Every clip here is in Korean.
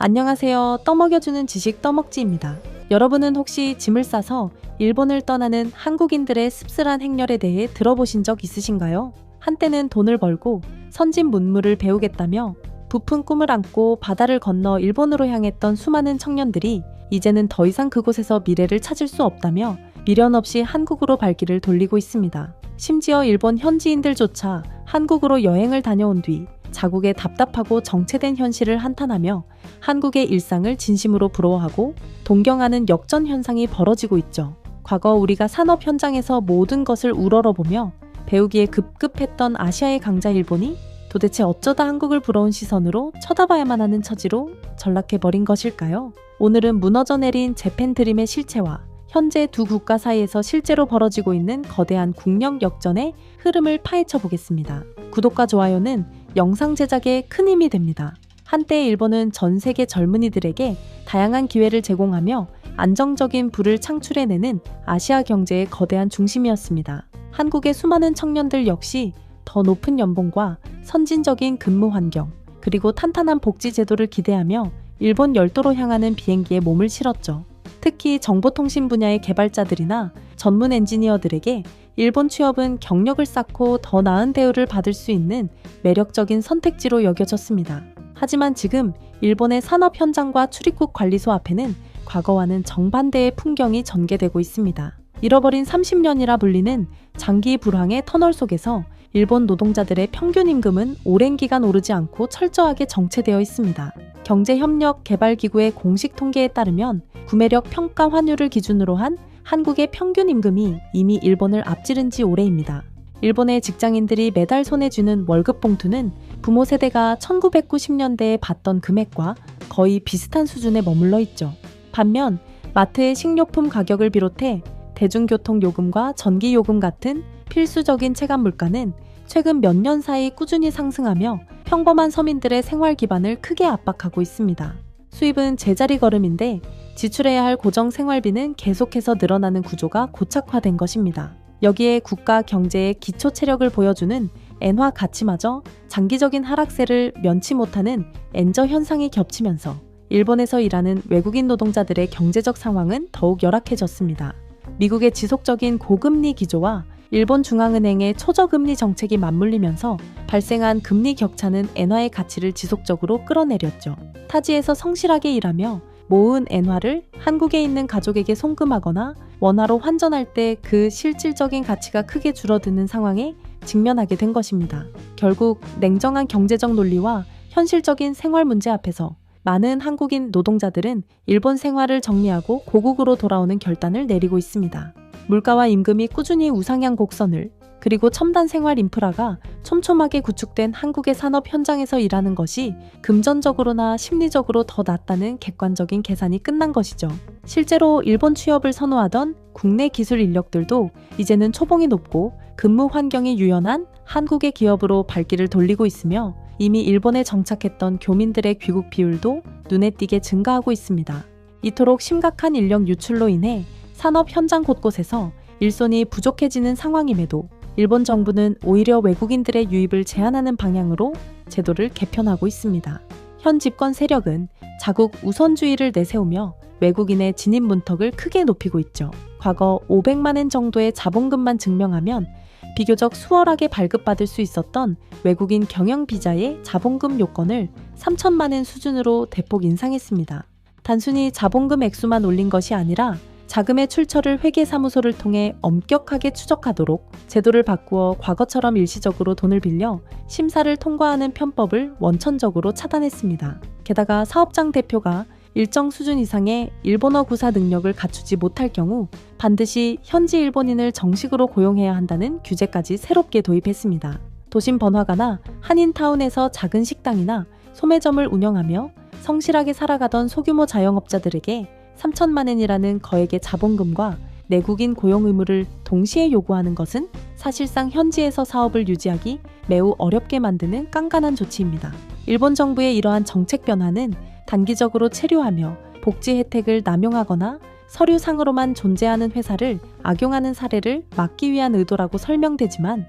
안녕하세요. 떠먹여주는 지식 떠먹지입니다. 여러분은 혹시 짐을 싸서 일본을 떠나는 한국인들의 씁쓸한 행렬에 대해 들어보신 적 있으신가요? 한때는 돈을 벌고 선진 문물을 배우겠다며 부푼 꿈을 안고 바다를 건너 일본으로 향했던 수많은 청년들이 이제는 더 이상 그곳에서 미래를 찾을 수 없다며 미련 없이 한국으로 발길을 돌리고 있습니다. 심지어 일본 현지인들조차 한국으로 여행을 다녀온 뒤 자국의 답답하고 정체된 현실을 한탄하며 한국의 일상을 진심으로 부러워하고 동경하는 역전 현상이 벌어지고 있죠. 과거 우리가 산업 현장에서 모든 것을 우러러보며 배우기에 급급했던 아시아의 강자 일본이 도대체 어쩌다 한국을 부러운 시선으로 쳐다봐야만 하는 처지로 전락해버린 것일까요? 오늘은 무너져 내린 재팬 드림의 실체와 현재 두 국가 사이에서 실제로 벌어지고 있는 거대한 국력 역전의 흐름을 파헤쳐 보겠습니다. 구독과 좋아요는 영상 제작에 큰 힘이 됩니다. 한때 일본은 전 세계 젊은이들에게 다양한 기회를 제공하며 안정적인 부를 창출해내는 아시아 경제의 거대한 중심이었습니다. 한국의 수많은 청년들 역시 더 높은 연봉과 선진적인 근무 환경, 그리고 탄탄한 복지 제도를 기대하며 일본 열도로 향하는 비행기에 몸을 실었죠. 특히 정보통신 분야의 개발자들이나 전문 엔지니어들에게 일본 취업은 경력을 쌓고 더 나은 대우를 받을 수 있는 매력적인 선택지로 여겨졌습니다. 하지만 지금 일본의 산업 현장과 출입국 관리소 앞에는 과거와는 정반대의 풍경이 전개되고 있습니다. 잃어버린 30년이라 불리는 장기 불황의 터널 속에서 일본 노동자들의 평균 임금은 오랜 기간 오르지 않고 철저하게 정체되어 있습니다. 경제협력개발기구의 공식 통계에 따르면 구매력 평가 환율을 기준으로 한 한국의 평균 임금이 이미 일본을 앞지른 지 오래입니다. 일본의 직장인들이 매달 손에 쥐는 월급 봉투는 부모 세대가 1990년대에 받던 금액과 거의 비슷한 수준에 머물러 있죠. 반면 마트의 식료품 가격을 비롯해 대중교통 요금과 전기 요금 같은 필수적인 체감 물가는 최근 몇 년 사이 꾸준히 상승하며 평범한 서민들의 생활 기반을 크게 압박하고 있습니다. 수입은 제자리 걸음인데 지출해야 할 고정 생활비는 계속해서 늘어나는 구조가 고착화된 것입니다. 여기에 국가 경제의 기초 체력을 보여주는 엔화 가치마저 장기적인 하락세를 면치 못하는 엔저 현상이 겹치면서 일본에서 일하는 외국인 노동자들의 경제적 상황은 더욱 열악해졌습니다. 미국의 지속적인 고금리 기조와 일본 중앙은행의 초저금리 정책이 맞물리면서 발생한 금리 격차는 엔화의 가치를 지속적으로 끌어내렸죠. 타지에서 성실하게 일하며 모은 엔화를 한국에 있는 가족에게 송금하거나 원화로 환전할 때 그 실질적인 가치가 크게 줄어드는 상황에 직면하게 된 것입니다. 결국 냉정한 경제적 논리와 현실적인 생활 문제 앞에서 많은 한국인 노동자들은 일본 생활을 정리하고 고국으로 돌아오는 결단을 내리고 있습니다. 물가와 임금이 꾸준히 우상향 곡선을, 그리고 첨단 생활 인프라가 촘촘하게 구축된 한국의 산업 현장에서 일하는 것이 금전적으로나 심리적으로 더 낫다는 객관적인 계산이 끝난 것이죠. 실제로 일본 취업을 선호하던 국내 기술 인력들도 이제는 초봉이 높고 근무 환경이 유연한 한국의 기업으로 발길을 돌리고 있으며 이미 일본에 정착했던 교민들의 귀국 비율도 눈에 띄게 증가하고 있습니다. 이토록 심각한 인력 유출로 인해 산업 현장 곳곳에서 일손이 부족해지는 상황임에도 일본 정부는 오히려 외국인들의 유입을 제한하는 방향으로 제도를 개편하고 있습니다. 현 집권 세력은 자국 우선주의를 내세우며 외국인의 진입 문턱을 크게 높이고 있죠. 과거 500만 엔 정도의 자본금만 증명하면 비교적 수월하게 발급받을 수 있었던 외국인 경영 비자의 자본금 요건을 3천만 엔 수준으로 대폭 인상했습니다. 단순히 자본금 액수만 올린 것이 아니라 자금의 출처를 회계사무소를 통해 엄격하게 추적하도록 제도를 바꾸어 과거처럼 일시적으로 돈을 빌려 심사를 통과하는 편법을 원천적으로 차단했습니다. 게다가 사업장 대표가 일정 수준 이상의 일본어 구사 능력을 갖추지 못할 경우 반드시 현지 일본인을 정식으로 고용해야 한다는 규제까지 새롭게 도입했습니다. 도심 번화가나 한인타운에서 작은 식당이나 소매점을 운영하며 성실하게 살아가던 소규모 자영업자들에게 3천만 엔이라는 거액의 자본금과 내국인 고용 의무를 동시에 요구하는 것은 사실상 현지에서 사업을 유지하기 매우 어렵게 만드는 깐깐한 조치입니다. 일본 정부의 이러한 정책 변화는 단기적으로 체류하며 복지 혜택을 남용하거나 서류상으로만 존재하는 회사를 악용하는 사례를 막기 위한 의도라고 설명되지만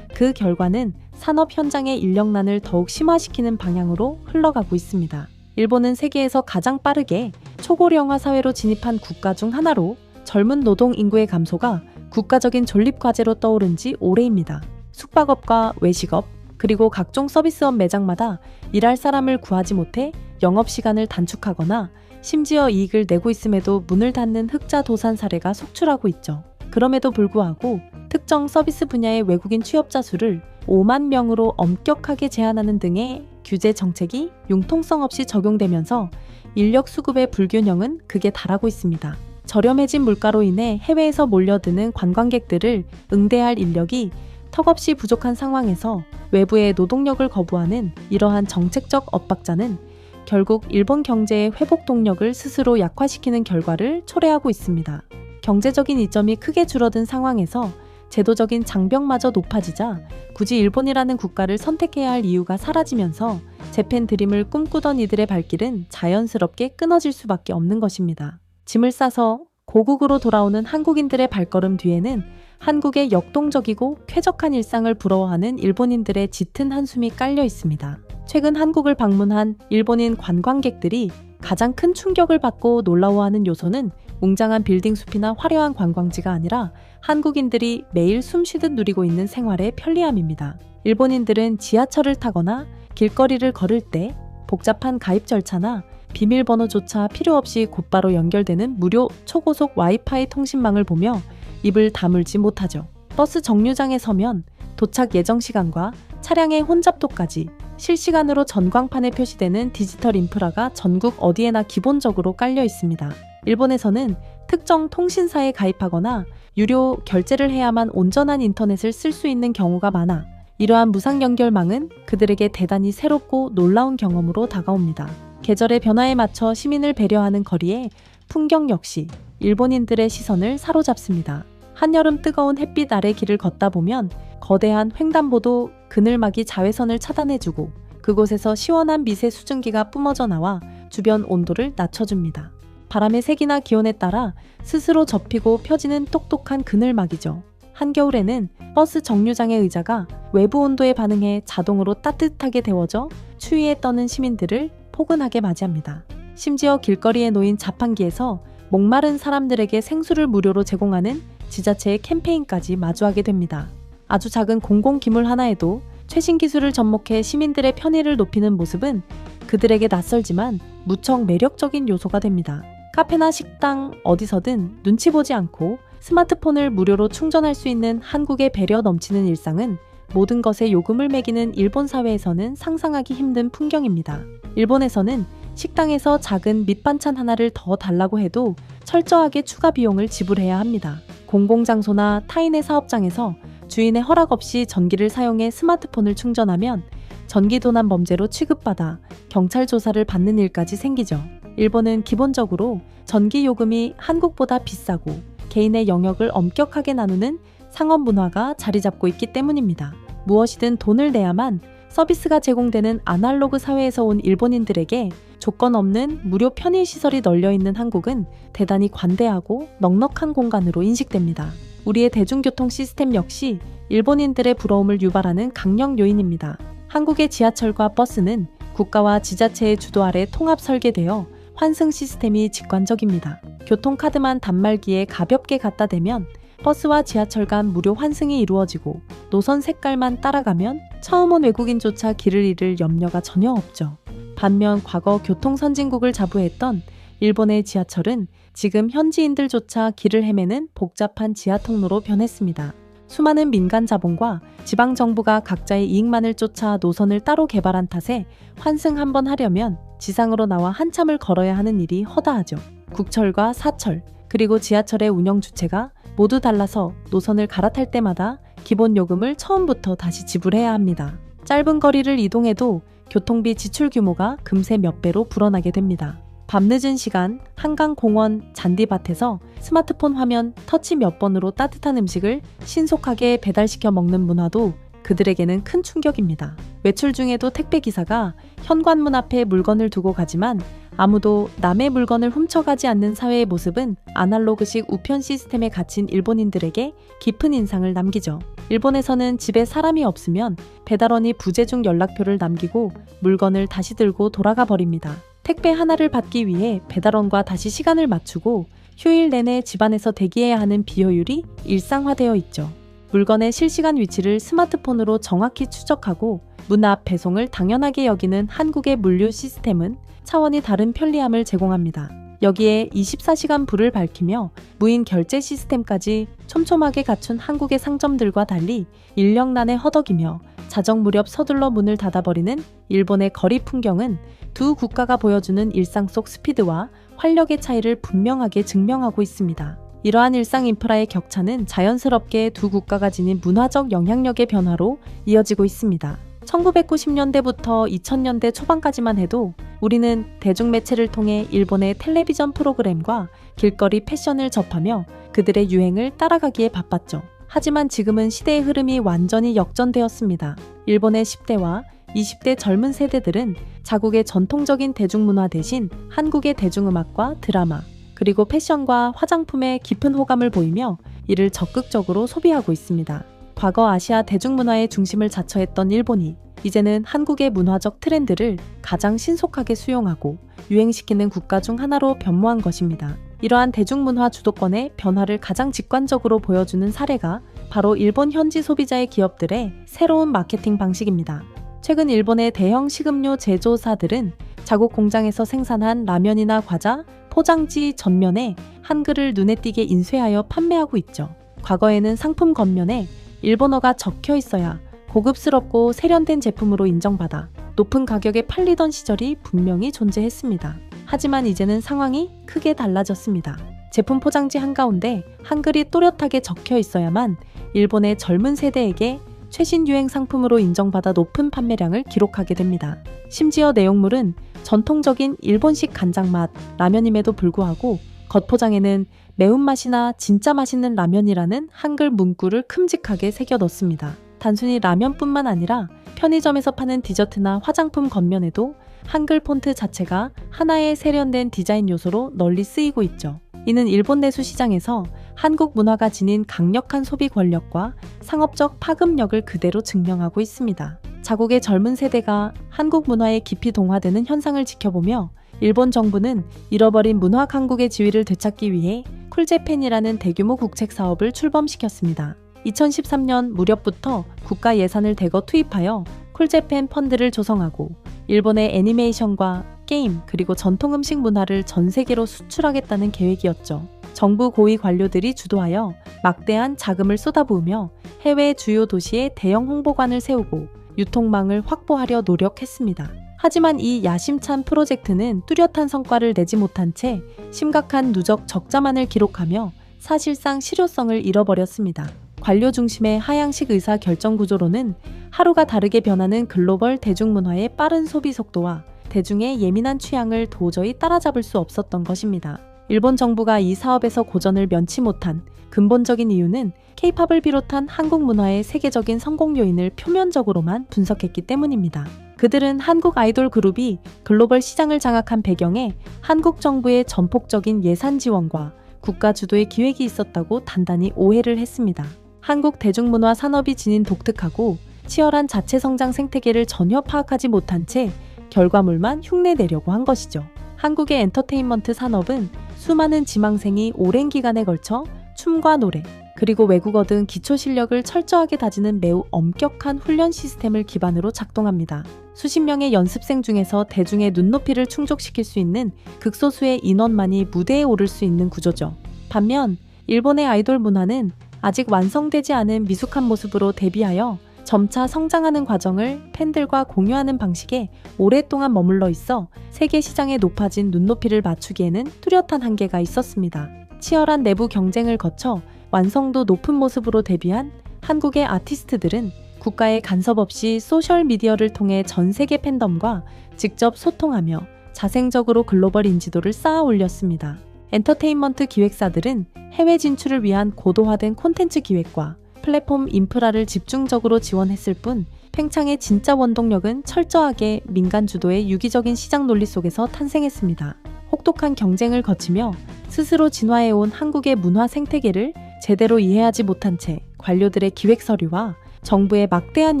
그 결과는 산업 현장의 인력난을 더욱 심화시키는 방향으로 흘러가고 있습니다. 일본은 세계에서 가장 빠르게 초고령화 사회로 진입한 국가 중 하나로 젊은 노동 인구의 감소가 국가적인 존립 과제로 떠오른 지 오래입니다. 숙박업과 외식업, 그리고 각종 서비스업 매장마다 일할 사람을 구하지 못해 영업시간을 단축하거나 심지어 이익을 내고 있음에도 문을 닫는 흑자 도산 사례가 속출하고 있죠. 그럼에도 불구하고 특정 서비스 분야의 외국인 취업자 수를 5만 명으로 엄격하게 제한하는 등의 규제 정책이 융통성 없이 적용되면서 인력 수급의 불균형은 극에 달하고 있습니다. 저렴해진 물가로 인해 해외에서 몰려드는 관광객들을 응대할 인력이 턱없이 부족한 상황에서 외부의 노동력을 거부하는 이러한 정책적 엇박자는 결국 일본 경제의 회복 동력을 스스로 약화시키는 결과를 초래하고 있습니다. 경제적인 이점이 크게 줄어든 상황에서 제도적인 장벽마저 높아지자 굳이 일본이라는 국가를 선택해야 할 이유가 사라지면서 재팬 드림을 꿈꾸던 이들의 발길은 자연스럽게 끊어질 수밖에 없는 것입니다. 짐을 싸서 고국으로 돌아오는 한국인들의 발걸음 뒤에는 한국의 역동적이고 쾌적한 일상을 부러워하는 일본인들의 짙은 한숨이 깔려 있습니다. 최근 한국을 방문한 일본인 관광객들이 가장 큰 충격을 받고 놀라워하는 요소는 웅장한 빌딩 숲이나 화려한 관광지가 아니라 한국인들이 매일 숨쉬듯 누리고 있는 생활의 편리함입니다. 일본인들은 지하철을 타거나 길거리를 걸을 때 복잡한 가입 절차나 비밀번호조차 필요 없이 곧바로 연결되는 무료 초고속 와이파이 통신망을 보며 입을 다물지 못하죠. 버스 정류장에 서면 도착 예정 시간과 차량의 혼잡도까지 실시간으로 전광판에 표시되는 디지털 인프라가 전국 어디에나 기본적으로 깔려 있습니다. 일본에서는 특정 통신사에 가입하거나 유료 결제를 해야만 온전한 인터넷을 쓸 수 있는 경우가 많아 이러한 무상 연결망은 그들에게 대단히 새롭고 놀라운 경험으로 다가옵니다. 계절의 변화에 맞춰 시민을 배려하는 거리에 풍경 역시 일본인들의 시선을 사로잡습니다. 한여름 뜨거운 햇빛 아래 길을 걷다 보면 거대한 횡단보도 그늘막이 자외선을 차단해주고 그곳에서 시원한 미세 수증기가 뿜어져 나와 주변 온도를 낮춰줍니다. 바람의 색이나 기온에 따라 스스로 접히고 펴지는 똑똑한 그늘막이죠. 한겨울에는 버스 정류장의 의자가 외부 온도에 반응해 자동으로 따뜻하게 데워져 추위에 떠는 시민들을 포근하게 맞이합니다. 심지어 길거리에 놓인 자판기에서 목마른 사람들에게 생수를 무료로 제공하는 지자체의 캠페인까지 마주하게 됩니다. 아주 작은 공공기물 하나에도 최신 기술을 접목해 시민들의 편의를 높이는 모습은 그들에게 낯설지만 무척 매력적인 요소가 됩니다. 카페나 식당 어디서든 눈치 보지 않고 스마트폰을 무료로 충전할 수 있는 한국의 배려 넘치는 일상은 모든 것에 요금을 매기는 일본 사회에서는 상상하기 힘든 풍경입니다. 일본에서는 식당에서 작은 밑반찬 하나를 더 달라고 해도 철저하게 추가 비용을 지불해야 합니다. 공공장소나 타인의 사업장에서 주인의 허락 없이 전기를 사용해 스마트폰을 충전하면 전기도난 범죄로 취급받아 경찰 조사를 받는 일까지 생기죠. 일본은 기본적으로 전기 요금이 한국보다 비싸고 개인의 영역을 엄격하게 나누는 상업 문화가 자리 잡고 있기 때문입니다. 무엇이든 돈을 내야만 서비스가 제공되는 아날로그 사회에서 온 일본인들에게 조건 없는 무료 편의시설이 널려있는 한국은 대단히 관대하고 넉넉한 공간으로 인식됩니다. 우리의 대중교통 시스템 역시 일본인들의 부러움을 유발하는 강력 요인입니다. 한국의 지하철과 버스는 국가와 지자체의 주도 아래 통합 설계되어 환승 시스템이 직관적입니다. 교통카드만 단말기에 가볍게 갖다 대면 버스와 지하철 간 무료 환승이 이루어지고 노선 색깔만 따라가면 처음 온 외국인조차 길을 잃을 염려가 전혀 없죠. 반면 과거 교통선진국을 자부했던 일본의 지하철은 지금 현지인들조차 길을 헤매는 복잡한 지하통로로 변했습니다. 수많은 민간 자본과 지방정부가 각자의 이익만을 쫓아 노선을 따로 개발한 탓에 환승 한번 하려면 지상으로 나와 한참을 걸어야 하는 일이 허다하죠. 국철과 사철, 그리고 지하철의 운영 주체가 모두 달라서 노선을 갈아탈 때마다 기본 요금을 처음부터 다시 지불해야 합니다. 짧은 거리를 이동해도 교통비 지출 규모가 금세 몇 배로 불어나게 됩니다. 밤늦은 시간 한강 공원 잔디밭에서 스마트폰 화면 터치 몇 번으로 따뜻한 음식을 신속하게 배달시켜 먹는 문화도 그들에게는 큰 충격입니다. 외출 중에도 택배기사가 현관문 앞에 물건을 두고 가지만 아무도 남의 물건을 훔쳐가지 않는 사회의 모습은 아날로그식 우편 시스템에 갇힌 일본인들에게 깊은 인상을 남기죠. 일본에서는 집에 사람이 없으면 배달원이 부재 중 연락표를 남기고 물건을 다시 들고 돌아가 버립니다. 택배 하나를 받기 위해 배달원과 다시 시간을 맞추고 휴일 내내 집안에서 대기해야 하는 비효율이 일상화되어 있죠. 물건의 실시간 위치를 스마트폰으로 정확히 추적하고 문 앞 배송을 당연하게 여기는 한국의 물류 시스템은 차원이 다른 편리함을 제공합니다. 여기에 24시간 불을 밝히며 무인 결제 시스템까지 촘촘하게 갖춘 한국의 상점들과 달리 인력난에 허덕이며 자정 무렵 서둘러 문을 닫아버리는 일본의 거리 풍경은 두 국가가 보여주는 일상 속 스피드와 활력의 차이를 분명하게 증명하고 있습니다. 이러한 일상 인프라의 격차는 자연스럽게 두 국가가 지닌 문화적 영향력의 변화로 이어지고 있습니다. 1990년대부터 2000년대 초반까지만 해도 우리는 대중매체를 통해 일본의 텔레비전 프로그램과 길거리 패션을 접하며 그들의 유행을 따라가기에 바빴죠. 하지만 지금은 시대의 흐름이 완전히 역전되었습니다. 일본의 10대와 20대 젊은 세대들은 자국의 전통적인 대중문화 대신 한국의 대중음악과 드라마, 그리고 패션과 화장품에 깊은 호감을 보이며 이를 적극적으로 소비하고 있습니다. 과거 아시아 대중문화의 중심을 자처했던 일본이 이제는 한국의 문화적 트렌드를 가장 신속하게 수용하고 유행시키는 국가 중 하나로 변모한 것입니다. 이러한 대중문화 주도권의 변화를 가장 직관적으로 보여주는 사례가 바로 일본 현지 소비자의 기업들의 새로운 마케팅 방식입니다. 최근 일본의 대형 식음료 제조사들은 자국 공장에서 생산한 라면이나 과자, 포장지 전면에 한글을 눈에 띄게 인쇄하여 판매하고 있죠. 과거에는 상품 겉면에 일본어가 적혀 있어야 고급스럽고 세련된 제품으로 인정받아 높은 가격에 팔리던 시절이 분명히 존재했습니다. 하지만 이제는 상황이 크게 달라졌습니다. 제품 포장지 한가운데 한글이 또렷하게 적혀 있어야만 일본의 젊은 세대에게 최신 유행 상품으로 인정받아 높은 판매량을 기록하게 됩니다. 심지어 내용물은 전통적인 일본식 간장맛 라면임에도 불구하고 겉포장에는 매운맛이나 진짜 맛있는 라면이라는 한글 문구를 큼직하게 새겨 넣습니다. 단순히 라면뿐만 아니라 편의점에서 파는 디저트나 화장품 겉면에도 한글 폰트 자체가 하나의 세련된 디자인 요소로 널리 쓰이고 있죠. 이는 일본 내수 시장에서 한국 문화가 지닌 강력한 소비 권력과 상업적 파급력을 그대로 증명하고 있습니다. 자국의 젊은 세대가 한국 문화에 깊이 동화되는 현상을 지켜보며 일본 정부는 잃어버린 문화 강국의 지위를 되찾기 위해 쿨재팬이라는 대규모 국책 사업을 출범시켰습니다. 2013년 무렵부터 국가 예산을 대거 투입하여 쿨재팬 펀드를 조성하고 일본의 애니메이션과 게임 그리고 전통 음식 문화를 전 세계로 수출하겠다는 계획이었죠. 정부 고위 관료들이 주도하여 막대한 자금을 쏟아부으며 해외 주요 도시에 대형 홍보관을 세우고 유통망을 확보하려 노력했습니다. 하지만 이 야심찬 프로젝트는 뚜렷한 성과를 내지 못한 채 심각한 누적 적자만을 기록하며 사실상 실효성을 잃어버렸습니다. 관료 중심의 하향식 의사 결정 구조로는 하루가 다르게 변하는 글로벌 대중문화의 빠른 소비 속도와 대중의 예민한 취향을 도저히 따라잡을 수 없었던 것입니다. 일본 정부가 이 사업에서 고전을 면치 못한 근본적인 이유는 K-팝을 비롯한 한국 문화의 세계적인 성공 요인을 표면적으로만 분석했기 때문입니다. 그들은 한국 아이돌 그룹이 글로벌 시장을 장악한 배경에 한국 정부의 전폭적인 예산 지원과 국가 주도의 기획이 있었다고 단단히 오해를 했습니다. 한국 대중문화 산업이 지닌 독특하고 치열한 자체 성장 생태계를 전혀 파악하지 못한 채 결과물만 흉내내려고 한 것이죠. 한국의 엔터테인먼트 산업은 수많은 지망생이 오랜 기간에 걸쳐 춤과 노래, 그리고 외국어 등 기초 실력을 철저하게 다지는 매우 엄격한 훈련 시스템을 기반으로 작동합니다. 수십 명의 연습생 중에서 대중의 눈높이를 충족시킬 수 있는 극소수의 인원만이 무대에 오를 수 있는 구조죠. 반면 일본의 아이돌 문화는 아직 완성되지 않은 미숙한 모습으로 데뷔하여 점차 성장하는 과정을 팬들과 공유하는 방식에 오랫동안 머물러 있어 세계 시장에 높아진 눈높이를 맞추기에는 뚜렷한 한계가 있었습니다. 치열한 내부 경쟁을 거쳐 완성도 높은 모습으로 데뷔한 한국의 아티스트들은 국가의 간섭 없이 소셜미디어를 통해 전 세계 팬덤과 직접 소통하며 자생적으로 글로벌 인지도를 쌓아 올렸습니다. 엔터테인먼트 기획사들은 해외 진출을 위한 고도화된 콘텐츠 기획과 플랫폼 인프라를 집중적으로 지원했을 뿐 팽창의 진짜 원동력은 철저하게 민간 주도의 유기적인 시장 논리 속에서 탄생했습니다. 혹독한 경쟁을 거치며 스스로 진화해온 한국의 문화 생태계를 제대로 이해하지 못한 채 관료들의 기획 서류와 정부의 막대한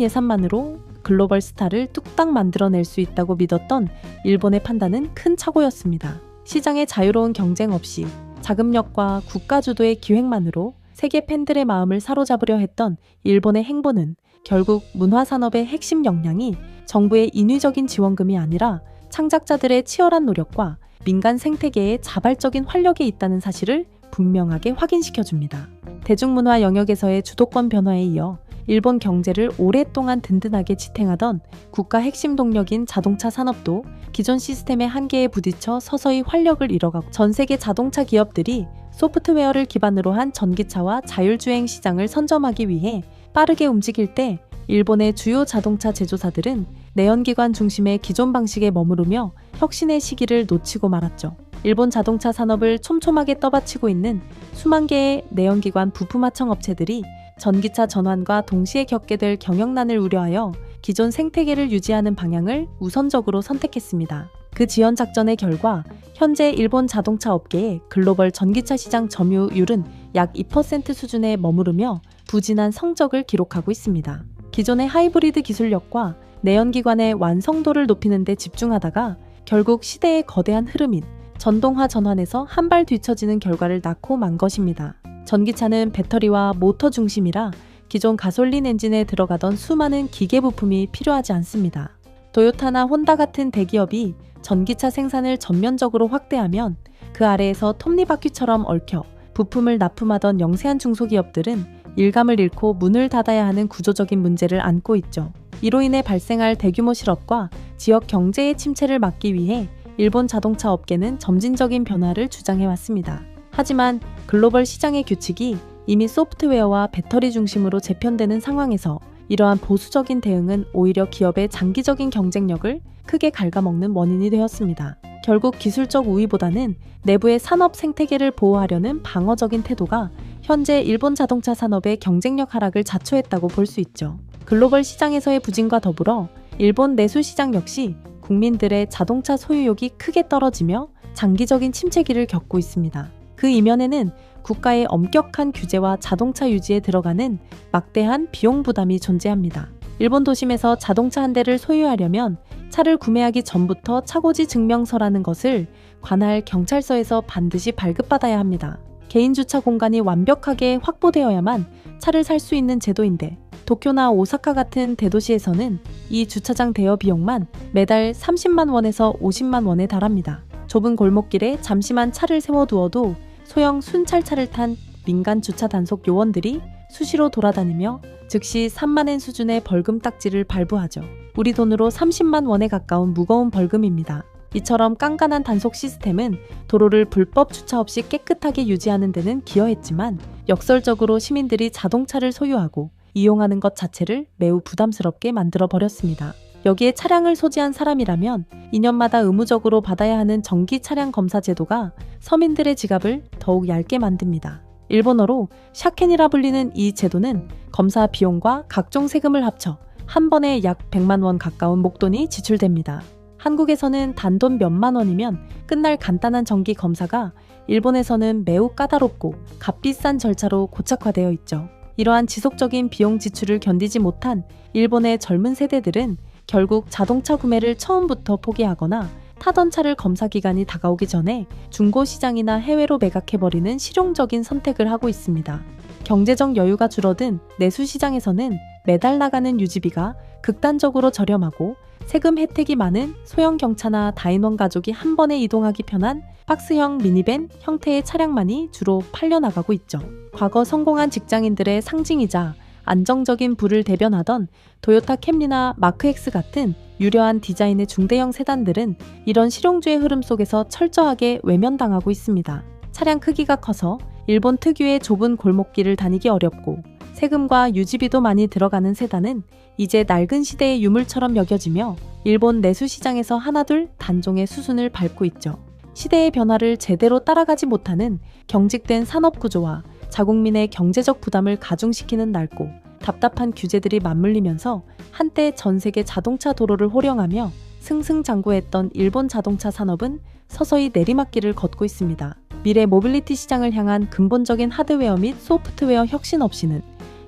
예산만으로 글로벌 스타를 뚝딱 만들어낼 수 있다고 믿었던 일본의 판단은 큰 착오였습니다. 시장의 자유로운 경쟁 없이 자금력과 국가 주도의 기획만으로 세계 팬들의 마음을 사로잡으려 했던 일본의 행보는 결국 문화산업의 핵심 역량이 정부의 인위적인 지원금이 아니라 창작자들의 치열한 노력과 민간 생태계의 자발적인 활력에 있다는 사실을 분명하게 확인시켜줍니다. 대중문화 영역에서의 주도권 변화에 이어 일본 경제를 오랫동안 든든하게 지탱하던 국가 핵심 동력인 자동차 산업도 기존 시스템의 한계에 부딪혀 서서히 활력을 잃어가고 전 세계 자동차 기업들이 소프트웨어를 기반으로 한 전기차와 자율주행 시장을 선점하기 위해 빠르게 움직일 때 일본의 주요 자동차 제조사들은 내연기관 중심의 기존 방식에 머무르며 혁신의 시기를 놓치고 말았죠. 일본 자동차 산업을 촘촘하게 떠받치고 있는 수만 개의 내연기관 부품하청 업체들이 전기차 전환과 동시에 겪게 될 경영난을 우려하여 기존 생태계를 유지하는 방향을 우선적으로 선택했습니다. 그 지원 작전의 결과 현재 일본 자동차 업계의 글로벌 전기차 시장 점유율은 약 2% 수준에 머무르며 부진한 성적을 기록하고 있습니다. 기존의 하이브리드 기술력과 내연기관의 완성도를 높이는 데 집중하다가 결국 시대의 거대한 흐름인 전동화 전환에서 한 발 뒤처지는 결과를 낳고 만 것입니다. 전기차는 배터리와 모터 중심이라 기존 가솔린 엔진에 들어가던 수많은 기계 부품이 필요하지 않습니다. 도요타나 혼다 같은 대기업이 전기차 생산을 전면적으로 확대하면 그 아래에서 톱니바퀴처럼 얽혀 부품을 납품하던 영세한 중소기업들은 일감을 잃고 문을 닫아야 하는 구조적인 문제를 안고 있죠. 이로 인해 발생할 대규모 실업과 지역 경제의 침체를 막기 위해 일본 자동차 업계는 점진적인 변화를 주장해왔습니다. 하지만 글로벌 시장의 규칙이 이미 소프트웨어와 배터리 중심으로 재편되는 상황에서 이러한 보수적인 대응은 오히려 기업의 장기적인 경쟁력을 크게 갉아먹는 원인이 되었습니다. 결국 기술적 우위보다는 내부의 산업 생태계를 보호하려는 방어적인 태도가 현재 일본 자동차 산업의 경쟁력 하락을 자초했다고 볼 수 있죠. 글로벌 시장에서의 부진과 더불어 일본 내수 시장 역시 국민들의 자동차 소유욕이 크게 떨어지며 장기적인 침체기를 겪고 있습니다. 그 이면에는 국가의 엄격한 규제와 자동차 유지에 들어가는 막대한 비용 부담이 존재합니다. 일본 도심에서 자동차 한 대를 소유하려면 차를 구매하기 전부터 차고지 증명서라는 것을 관할 경찰서에서 반드시 발급받아야 합니다. 개인 주차 공간이 완벽하게 확보되어야만 차를 살 수 있는 제도인데 도쿄나 오사카 같은 대도시에서는 이 주차장 대여 비용만 매달 30만 원에서 50만 원에 달합니다. 좁은 골목길에 잠시만 차를 세워두어도 소형 순찰차를 탄 민간 주차 단속 요원들이 수시로 돌아다니며 즉시 3만엔 수준의 벌금 딱지를 발부하죠. 우리 돈으로 30만 원에 가까운 무거운 벌금입니다. 이처럼 깐깐한 단속 시스템은 도로를 불법 주차 없이 깨끗하게 유지하는 데는 기여했지만 역설적으로 시민들이 자동차를 소유하고 이용하는 것 자체를 매우 부담스럽게 만들어버렸습니다. 여기에 차량을 소지한 사람이라면 2년마다 의무적으로 받아야 하는 정기 차량 검사 제도가 서민들의 지갑을 더욱 얇게 만듭니다. 일본어로 샤켄이라 불리는 이 제도는 검사 비용과 각종 세금을 합쳐 한 번에 약 100만 원 가까운 목돈이 지출됩니다. 한국에서는 단돈 몇만 원이면 끝날 간단한 정기 검사가 일본에서는 매우 까다롭고 값비싼 절차로 고착화되어 있죠. 이러한 지속적인 비용 지출을 견디지 못한 일본의 젊은 세대들은 결국 자동차 구매를 처음부터 포기하거나 타던 차를 검사 기간이 다가오기 전에 중고시장이나 해외로 매각해버리는 실용적인 선택을 하고 있습니다. 경제적 여유가 줄어든 내수시장에서는 매달 나가는 유지비가 극단적으로 저렴하고 세금 혜택이 많은 소형 경차나 다인원 가족이 한 번에 이동하기 편한 박스형 미니밴 형태의 차량만이 주로 팔려나가고 있죠. 과거 성공한 직장인들의 상징이자 안정적인 부를 대변하던 도요타 캠리나 마크X 같은 유려한 디자인의 중대형 세단들은 이런 실용주의 흐름 속에서 철저하게 외면당하고 있습니다. 차량 크기가 커서 일본 특유의 좁은 골목길을 다니기 어렵고 세금과 유지비도 많이 들어가는 세단은 이제 낡은 시대의 유물처럼 여겨지며 일본 내수 시장에서 하나둘 단종의 수순을 밟고 있죠. 시대의 변화를 제대로 따라가지 못하는 경직된 산업 구조와 자국민의 경제적 부담을 가중시키는 낡고 답답한 규제들이 맞물리면서 한때 전 세계 자동차 도로를 호령하며 승승장구했던 일본 자동차 산업은 서서히 내리막길을 걷고 있습니다. 미래 모빌리티 시장을 향한 근본적인 하드웨어 및 소프트웨어 혁신 없이는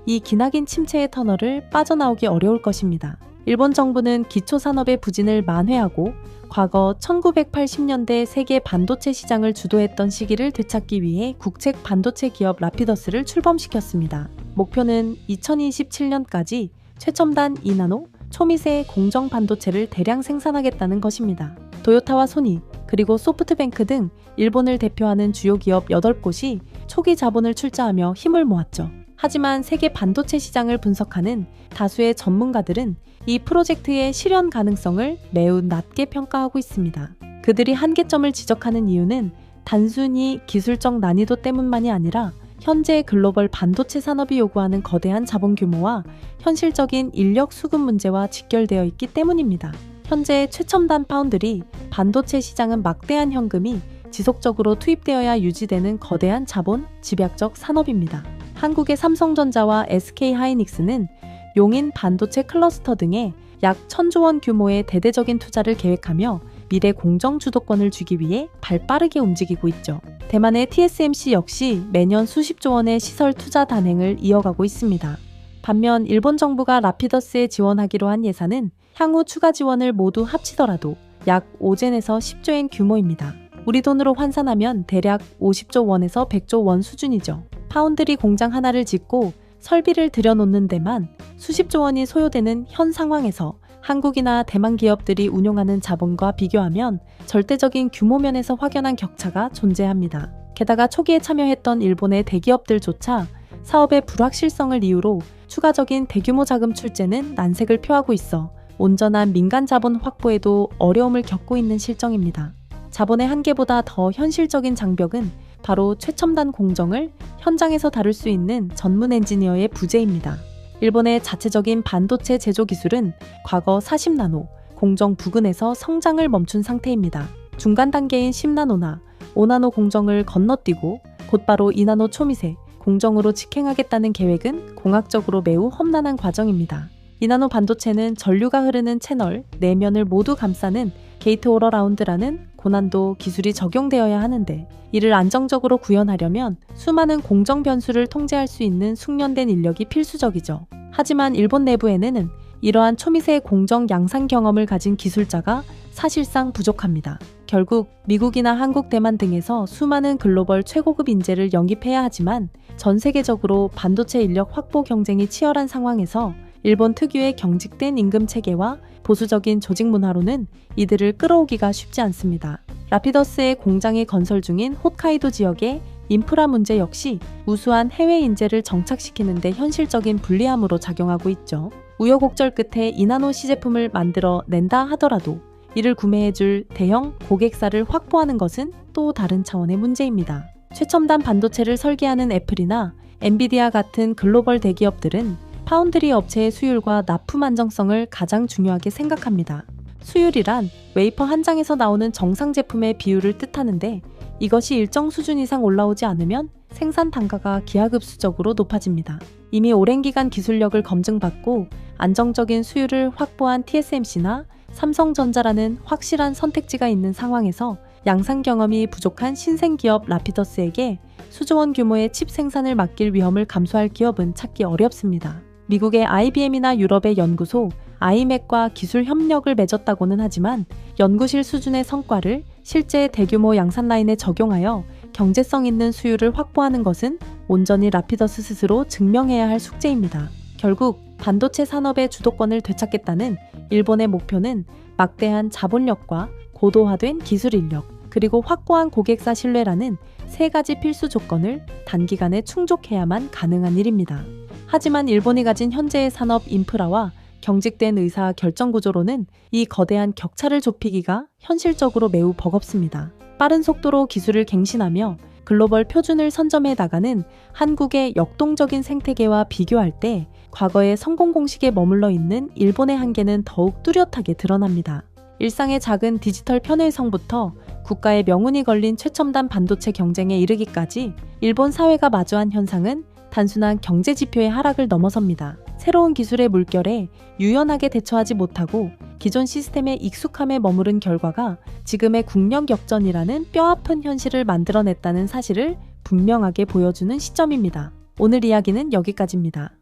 이 기나긴 침체의 터널을 빠져나오기 어려울 것입니다. 일본 정부는 기초 산업의 부진을 만회하고 과거 1980년대 세계 반도체 시장을 주도했던 시기를 되찾기 위해 국책 반도체 기업 라피더스를 출범시켰습니다. 목표는 2027년까지 최첨단 2나노 초미세 공정 반도체를 대량 생산하겠다는 것입니다. 도요타와 소니, 그리고 소프트뱅크 등 일본을 대표하는 주요 기업 8곳이 초기 자본을 출자하며 힘을 모았죠. 하지만 세계 반도체 시장을 분석하는 다수의 전문가들은 이 프로젝트의 실현 가능성을 매우 낮게 평가하고 있습니다. 그들이 한계점을 지적하는 이유는 단순히 기술적 난이도 때문만이 아니라 현재 글로벌 반도체 산업이 요구하는 거대한 자본 규모와 현실적인 인력 수급 문제와 직결되어 있기 때문입니다. 현재 최첨단 파운드리, 반도체 시장은 막대한 현금이 지속적으로 투입되어야 유지되는 거대한 자본, 집약적 산업입니다. 한국의 삼성전자와 SK하이닉스는 용인 반도체 클러스터 등에 약 1,000조 원 규모의 대대적인 투자를 계획하며 미래 공정 주도권을 주기 위해 발빠르게 움직이고 있죠. 대만의 TSMC 역시 매년 수십조 원의 시설 투자 단행을 이어가고 있습니다. 반면 일본 정부가 라피더스에 지원하기로 한 예산은 향후 추가 지원을 모두 합치더라도 약 5젠에서 10조엔 규모입니다. 우리 돈으로 환산하면 대략 50조 원에서 100조 원 수준이죠. 파운드리 공장 하나를 짓고 설비를 들여놓는 데만 수십조 원이 소요되는 현 상황에서 한국이나 대만 기업들이 운용하는 자본과 비교하면 절대적인 규모 면에서 확연한 격차가 존재합니다. 게다가 초기에 참여했던 일본의 대기업들조차 사업의 불확실성을 이유로 추가적인 대규모 자금 출재는 난색을 표하고 있어 온전한 민간 자본 확보에도 어려움을 겪고 있는 실정입니다. 자본의 한계보다 더 현실적인 장벽은 바로 최첨단 공정을 현장에서 다룰 수 있는 전문 엔지니어의 부재입니다. 일본의 자체적인 반도체 제조 기술은 과거 40나노, 공정 부근에서 성장을 멈춘 상태입니다. 중간 단계인 10나노나 5나노 공정을 건너뛰고 곧바로 2나노 초미세 공정으로 직행하겠다는 계획은 공학적으로 매우 험난한 과정입니다. 2나노 반도체는 전류가 흐르는 채널 내면을 모두 감싸는 게이트-오러라운드라는 고난도 기술이 적용되어야 하는데 이를 안정적으로 구현하려면 수많은 공정 변수를 통제할 수 있는 숙련된 인력이 필수적이죠. 하지만 일본 내부에는 이러한 초미세 공정 양산 경험을 가진 기술자가 사실상 부족합니다. 결국 미국이나 한국, 대만 등에서 수많은 글로벌 최고급 인재를 영입해야 하지만 전 세계적으로 반도체 인력 확보 경쟁이 치열한 상황에서 일본 특유의 경직된 임금 체계와 보수적인 조직 문화로는 이들을 끌어오기가 쉽지 않습니다. 라피더스의 공장이 건설 중인 홋카이도 지역의 인프라 문제 역시 우수한 해외 인재를 정착시키는 데 현실적인 불리함으로 작용하고 있죠. 우여곡절 끝에 2나노 시제품을 만들어 낸다 하더라도 이를 구매해줄 대형 고객사를 확보하는 것은 또 다른 차원의 문제입니다. 최첨단 반도체를 설계하는 애플이나 엔비디아 같은 글로벌 대기업들은 파운드리 업체의 수율과 납품 안정성을 가장 중요하게 생각합니다. 수율이란 웨이퍼 한 장에서 나오는 정상 제품의 비율을 뜻하는데 이것이 일정 수준 이상 올라오지 않으면 생산 단가가 기하급수적으로 높아집니다. 이미 오랜 기간 기술력을 검증받고 안정적인 수율을 확보한 TSMC나 삼성전자라는 확실한 선택지가 있는 상황에서 양산 경험이 부족한 신생기업 라피더스에게 수조원 규모의 칩 생산을 맡길 위험을 감수할 기업은 찾기 어렵습니다. 미국의 IBM이나 유럽의 연구소 아이맥과 기술 협력을 맺었다고는 하지만 연구실 수준의 성과를 실제 대규모 양산 라인에 적용하여 경제성 있는 수율을 확보하는 것은 온전히 라피더스 스스로 증명해야 할 숙제입니다. 결국 반도체 산업의 주도권을 되찾겠다는 일본의 목표는 막대한 자본력과 고도화된 기술 인력, 그리고 확고한 고객사 신뢰라는 세 가지 필수 조건을 단기간에 충족해야만 가능한 일입니다. 하지만 일본이 가진 현재의 산업 인프라와 경직된 의사 결정 구조로는 이 거대한 격차를 좁히기가 현실적으로 매우 버겁습니다. 빠른 속도로 기술을 갱신하며 글로벌 표준을 선점해 나가는 한국의 역동적인 생태계와 비교할 때 과거의 성공 공식에 머물러 있는 일본의 한계는 더욱 뚜렷하게 드러납니다. 일상의 작은 디지털 편의성부터 국가의 명운이 걸린 최첨단 반도체 경쟁에 이르기까지 일본 사회가 마주한 현상은 단순한 경제 지표의 하락을 넘어섭니다. 새로운 기술의 물결에 유연하게 대처하지 못하고 기존 시스템의 익숙함에 머무른 결과가 지금의 국력 역전이라는 뼈아픈 현실을 만들어냈다는 사실을 분명하게 보여주는 시점입니다. 오늘 이야기는 여기까지입니다.